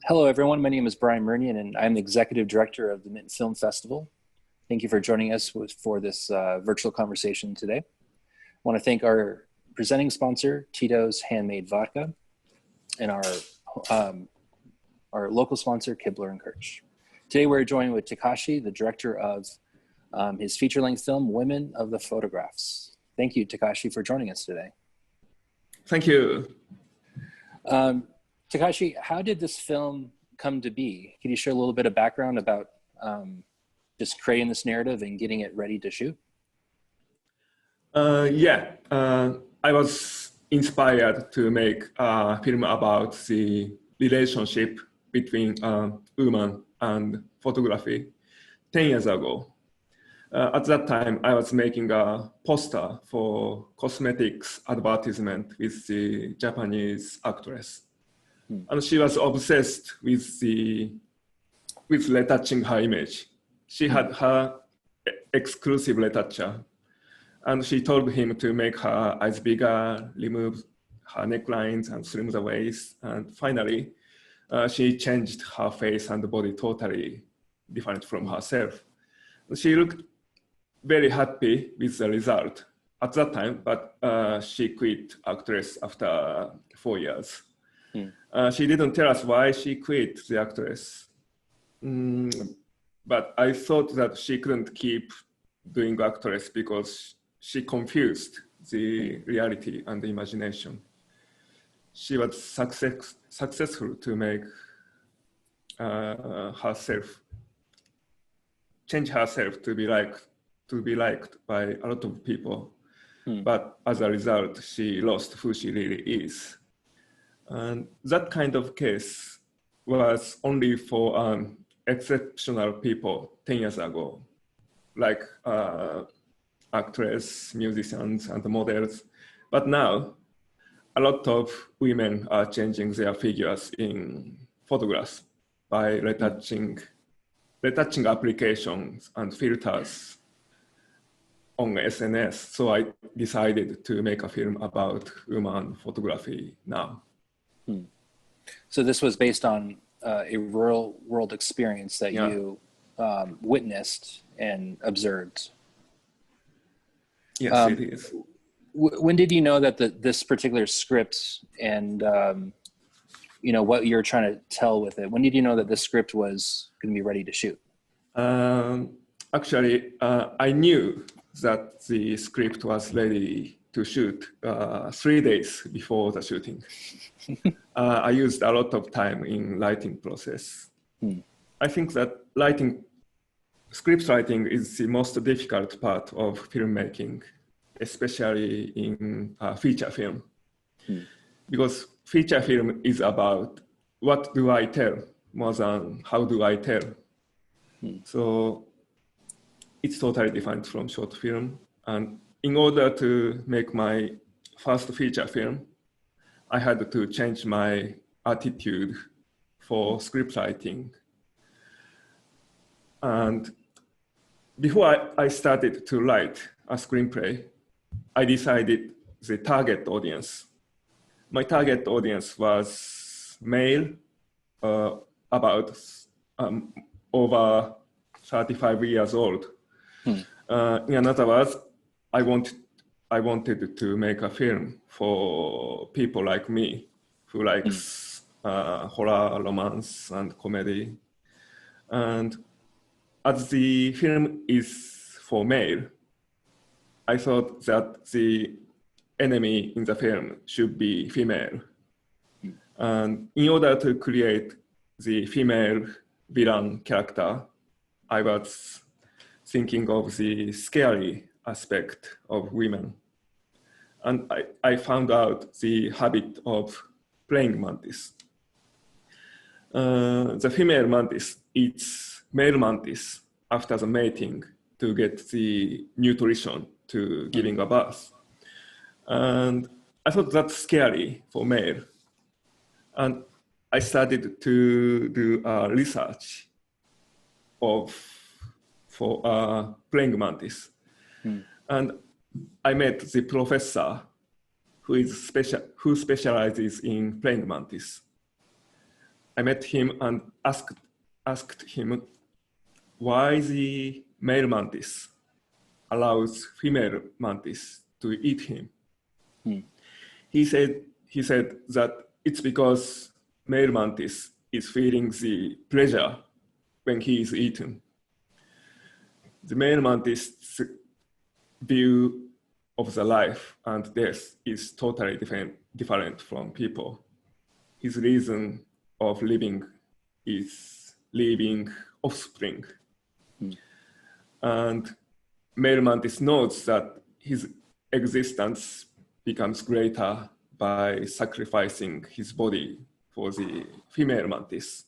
Hello, everyone. My name is Brian Murnion, and I'm the Executive Director of the Mint Film Festival. Thank you for joining us for this virtual conversation today. I want to thank our presenting sponsor, Tito's Handmade Vodka, and our local sponsor, Kibler and Kirch. Today, we're joined with Takeshi, the director of his feature-length film, Women of the Photographs. Thank you, Takeshi, for joining us today. Thank you. Takeshi, how did this film come to be? Can you share a little bit of background about just creating this narrative and getting it ready to shoot? I was inspired to make a film about the relationship between woman and photography 10 years ago. At that time, I was making a poster for cosmetics advertisement with the Japanese actress. And she was obsessed with retouching her image. She had her exclusive retoucher, and she told him to make her eyes bigger, remove her necklines, and slim the waist. And finally, she changed her face and body totally different from herself. She looked very happy with the result at that time, but she quit actress after 4 years. She didn't tell us why she quit the actress. But I thought that she couldn't keep doing actress because she confused the reality and the imagination. She was successful to make change herself to be liked by a lot of people. But as a result, she lost who she really is. And that kind of case was only for exceptional people 10 years ago, like actors, musicians, and models. But now, a lot of women are changing their figures in photographs by retouching applications and filters on SNS. So I decided to make a film about woman photography now. So this was based on a real world experience that you witnessed and observed. Yes, it is. When did you know that this particular script and what you're trying to tell with it? When did you know that this script was going to be ready to shoot? Actually, I knew that the script was ready to shoot 3 days before the shooting. I used a lot of time in writing process. I think that script writing is the most difficult part of filmmaking, especially in feature film. Because feature film is about what do I tell more than how do I tell. So it's totally different from short film. And in order to make my first feature film, I had to change my attitude for script writing. And before I started to write a screenplay, I decided the target audience. My target audience was male, about over 35 years old. In other words, I wanted to make a film for people like me who likes horror, romance, and comedy. And as the film is for male, I thought that the enemy in the film should be female. And in order to create the female villain character, I was thinking of the scary aspect of women. And I found out the habit of praying mantis. The female mantis eats male mantis after the mating to get the nutrition to giving a birth. And I thought that's scary for male. And I started to do research for praying mantis. And I met the professor who specializes in praying mantis. I met him and asked him why the male mantis allows female mantis to eat him. He said that it's because male mantis is feeling the pleasure when he is eaten. The male mantis' view of the life and death is totally different from people. His reason of living is leaving offspring. And male mantis knows that his existence becomes greater by sacrificing his body for the female mantis.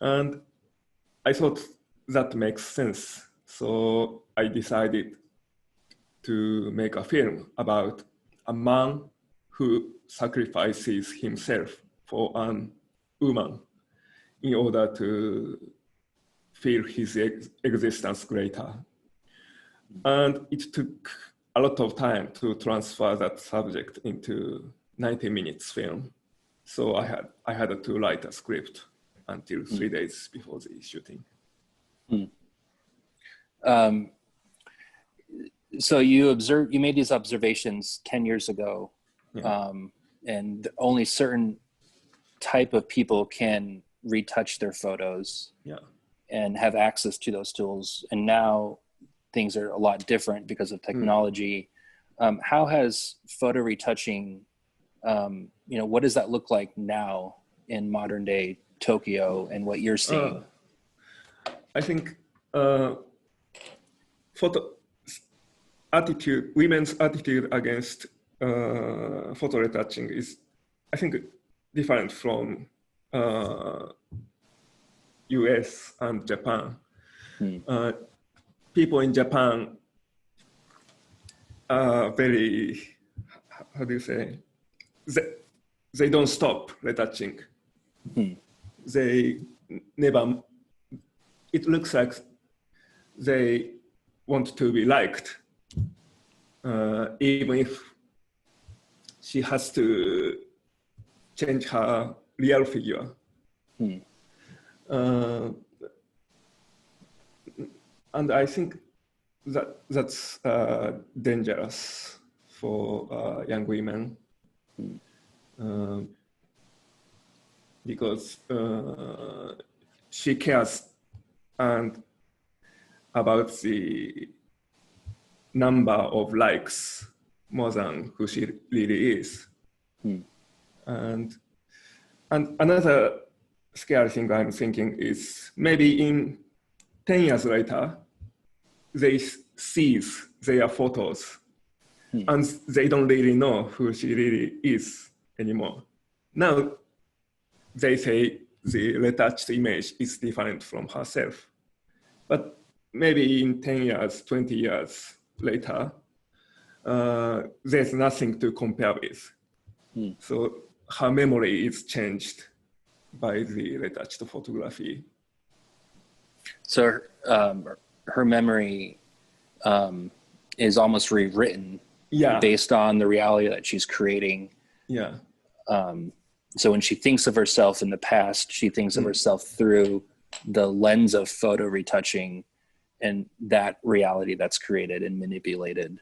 And I thought that makes sense. So I decided to make a film about a man who sacrifices himself for an woman in order to feel his existence greater. And it took a lot of time to transfer that subject into 90 minutes film. So I had to write a script until 3 days before the shooting. So you made these observations 10 years ago, and only certain type of people can retouch their photos and have access to those tools. And now things are a lot different because of technology. How has photo retouching, what does that look like now in modern day Tokyo and what you're seeing? I think women's attitude against photo retouching is, I think, different from US and Japan. People in Japan are very, how do you say, they don't stop retouching. They never, it looks like they want to be liked, even if she has to change her real figure. And I think that's dangerous for young women, because she cares and about the number of likes more than who she really is. And another scary thing I'm thinking is maybe in 10 years later, they seize their photos and they don't really know who she really is anymore. Now they say the retouched image is different from herself. But maybe in 10 years, 20 years later, there's nothing to compare with. So her memory is changed by the retouched photography. So her memory is almost rewritten based on the reality that she's creating. So when she thinks of herself in the past, she thinks of herself through the lens of photo retouching and that reality that's created and manipulated.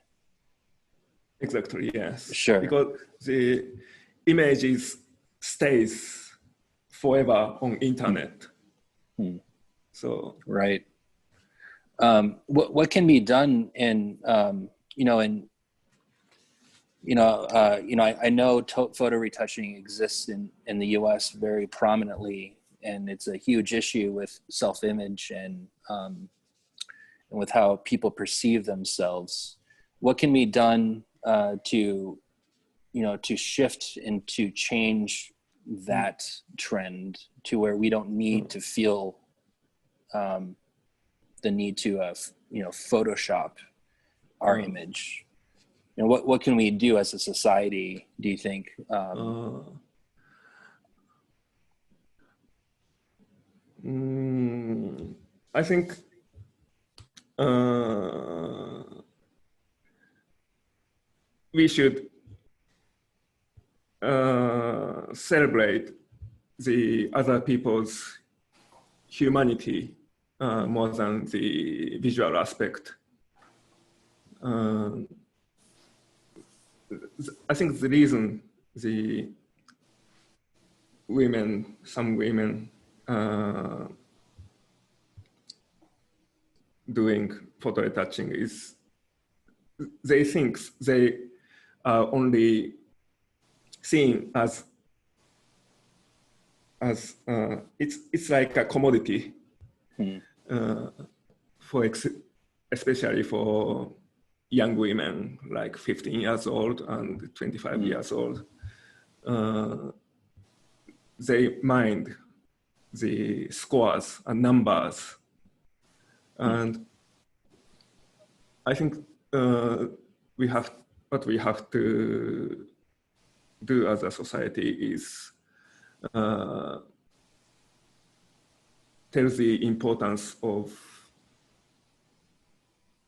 Exactly, yes. Sure. Because the images stays forever on internet. So right. What can be done in I know photo retouching exists in the U.S. very prominently, and it's a huge issue with self-image and with how people perceive themselves. What can be done to shift and to change that trend to where we don't need to feel the need to Photoshop our image? What can we do as a society, do you think? I think we should celebrate the other people's humanity more than the visual aspect. I think the reason the some women doing photo retouching is they think they are only seen as it's like a commodity especially for young women like 15 years old and 25 years old. They mind the scores and numbers, and I think what we have to do as a society is tell the importance of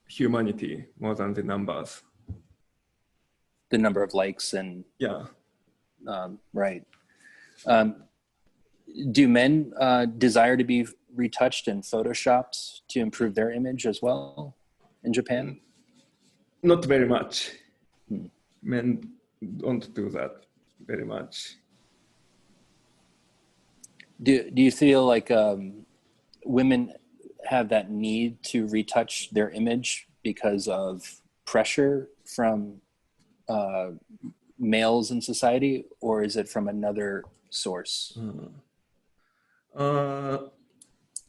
humanity more than the numbers. The number of likes and yeah, right. Do men desire to be retouched and photoshopped to improve their image as well in Japan? Not very much. Men don't do that very much. Do you feel like women have that need to retouch their image because of pressure from males in society, or is it from another source?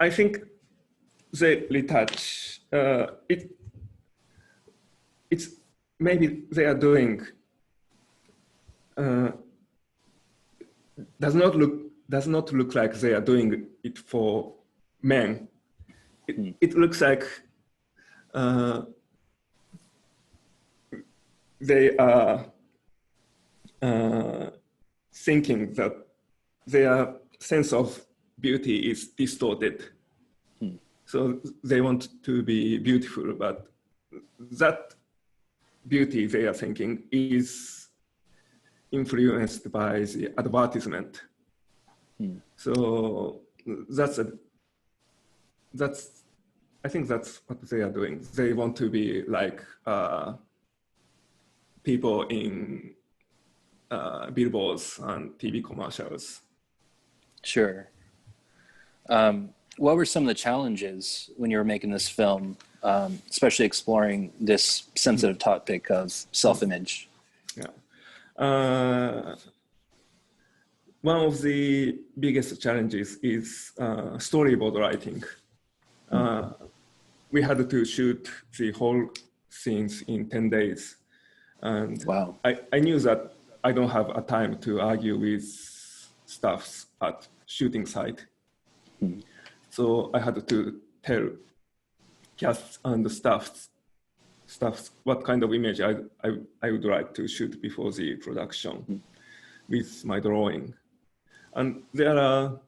I think they retouch. It's maybe they are doing does not look like they are doing it for men. It looks like they are thinking that their sense of beauty is distorted. So they want to be beautiful, but that beauty they are thinking is influenced by the advertisement. So I think that's what they are doing. They want to be like people in billboards and TV commercials. Sure. What were some of the challenges when you were making this film, especially exploring this sensitive topic of self-image? Yeah. One of the biggest challenges is storyboard writing. We had to shoot the whole scenes in 10 days. And wow. I knew that I don't have a time to argue with staffs at shooting site. So I had to tell cast and staffs what kind of image I would like to shoot before the production with my drawing. And there are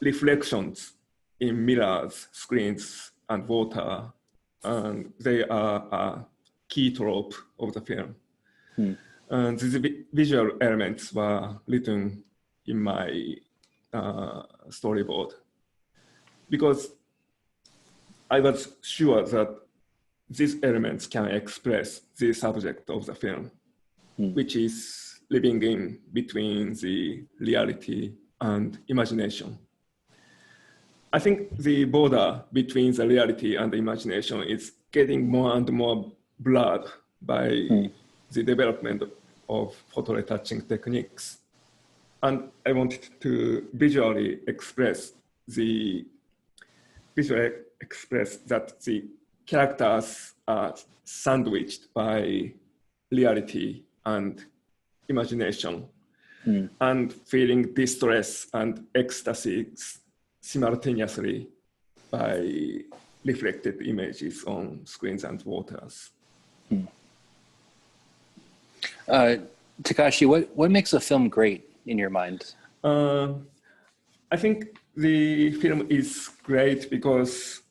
reflections in mirrors, screens, and water, and they are a key trope of the film. And these visual elements were written in my storyboard, because I was sure that these elements can express the subject of the film, which is living in between the reality and imagination. I think the border between the reality and the imagination is getting more and more blurred by the development of photo retouching techniques. And I wanted to visually express that the characters are sandwiched by reality and imagination, and feeling distress and ecstasy simultaneously by reflected images on screens and waters. Takashi, what makes a film great in your mind? I think the film is great because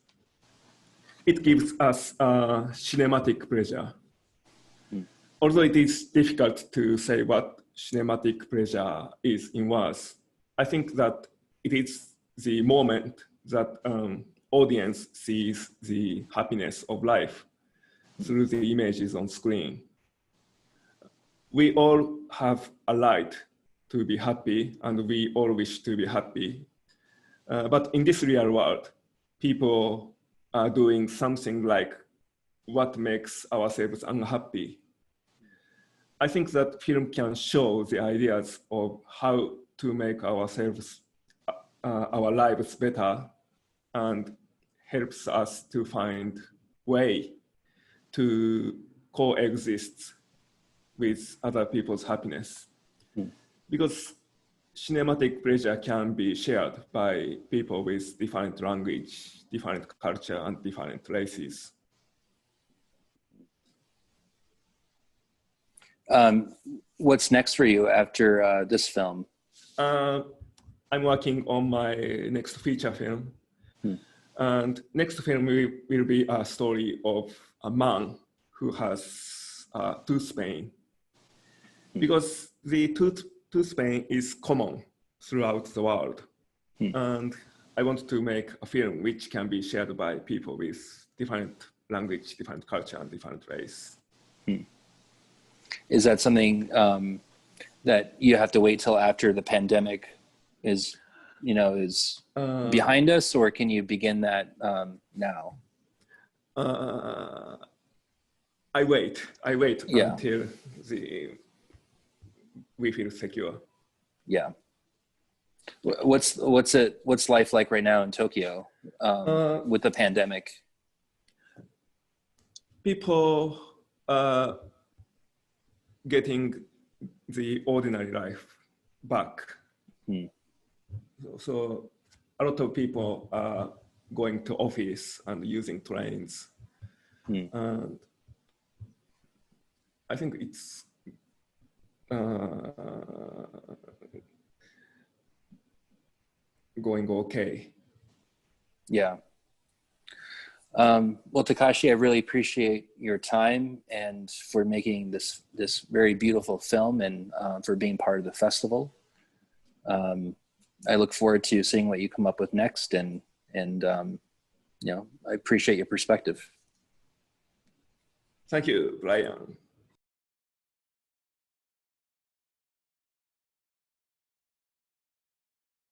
it gives us a cinematic pleasure. Although it is difficult to say what cinematic pleasure is in words, I think that it is the moment that audience sees the happiness of life through the images on screen. We all have a right to be happy, and we all wish to be happy. But in this real world, people are doing something like what makes ourselves unhappy. I think that film can show the ideas of how to make ourselves, our lives better, and helps us to find way to coexist with other people's happiness. Because cinematic pleasure can be shared by people with different language, different culture, and different races. What's next for you after this film? I'm working on my next feature film. And next film will be a story of a man who has tooth pain. Because the tooth pain is common throughout the world. And I want to make a film which can be shared by people with different language, different culture, and different race. Is that something that you have to wait till after the pandemic is behind us, or can you begin that now? I wait until we feel secure. Yeah. What's life like right now in Tokyo with the pandemic? People are getting the ordinary life back. So a lot of people are going to office and using trains. And I think it's going okay. Yeah. Well, Takashi, I really appreciate your time and for making this very beautiful film, and for being part of the festival. I look forward to seeing what you come up with next, and I appreciate your perspective. Thank you, Brian.